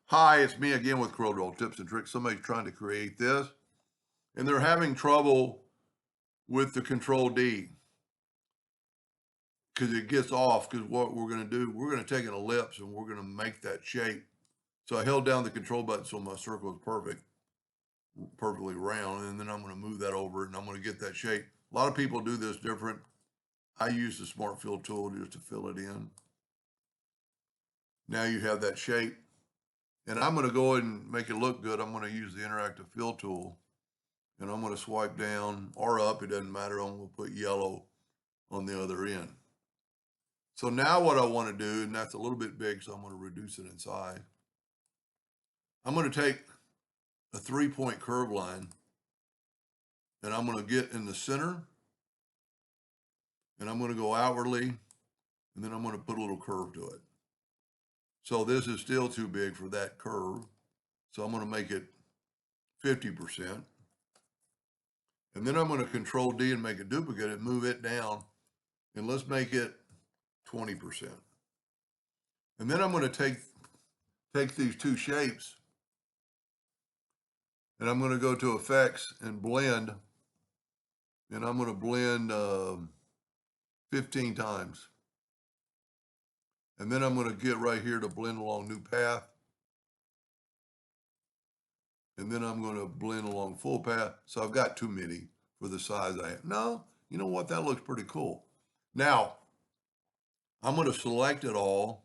Hi, it's me again with Corel tips and tricks. Somebody's trying to create this and they're having trouble with the control D because it gets off. Because what we're going to do, we're going to take an ellipse and we're going to make that shape. So I held down the control button so my circle is perfectly round. And then I'm going to move that over and I'm going to get that shape. A lot of people do this different. I use the Smart Fill tool just to fill it in. Now you have that shape. And I'm going to go ahead and make it look good. I'm going to use the interactive fill tool. And I'm going to swipe down or up, it doesn't matter. I'm going to put yellow on the other end. So now what I want to do, and that's a little bit big, so I'm going to reduce it in size. I'm going to take a 3-point curve line and I'm going to get in the center and I'm going to go outwardly and then I'm going to put a little curve to it. So this is still too big for that curve. So I'm going to make it 50%. And then I'm going to Control D and make a duplicate and move it down. And let's make it 20%. And then I'm going to take these two shapes and I'm going to go to effects and blend. And I'm going to blend 15 times. And then I'm going to get right here to blend along new path. And then I'm going to blend along full path. So I've got too many for the size I have. No, you know what? That looks pretty cool. Now, I'm going to select it all.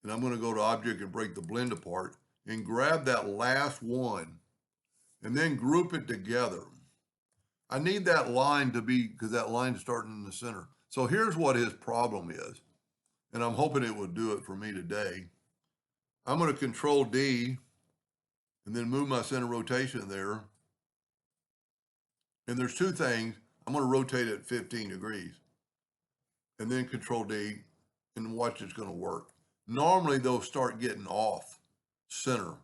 And I'm going to go to object and break the blend apart and grab that last one and then group it together. I need that line to be, because that line's starting in the center. So here's what his problem is. And I'm hoping it will do it for me today. I'm going to Control D and then move my center rotation there. And there's two things. I'm going to rotate it 15 degrees and then Control D and watch it's going to work. Normally they'll start getting off center.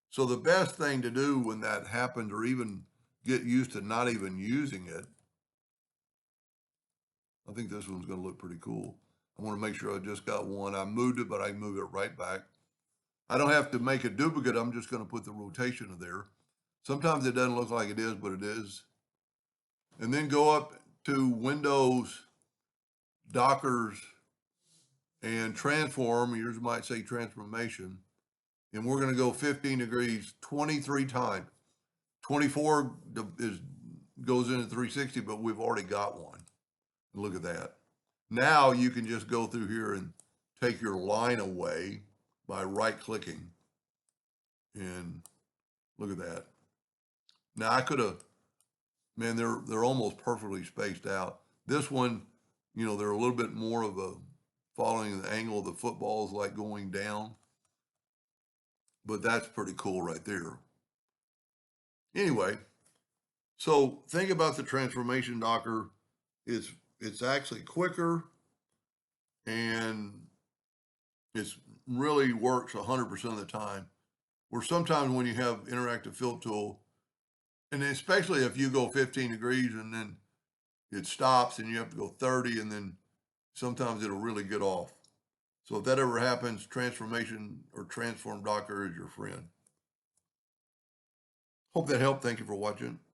So the best thing to do when that happens, or even get used to not even using it, I think this one's going to look pretty cool. I want to make sure I just got one. I moved it, but I move it right back. I don't have to make a duplicate. I'm just going to put the rotation there. Sometimes it doesn't look like it is, but it is. And then go up to Windows, Dockers, and Transform. Yours might say Transformation. And we're going to go 15 degrees 23 times. 24 goes into 360, but we've already got one. Look at that. Now you can just go through here and take your line away by right clicking. And look at that. Now I could have, man, they're almost perfectly spaced out. This one, you know, they're a little bit more of a following the angle of the footballs, like going down. But that's pretty cool right there. Anyway, so think about the transformation docker. It's actually quicker and it's really works 100% of the time. Where sometimes when you have interactive fill tool, and especially if you go 15 degrees and then it stops and you have to go 30 and then sometimes it'll really get off. So if that ever happens, transformation or transform docker is your friend. Hope that helped. Thank you for watching.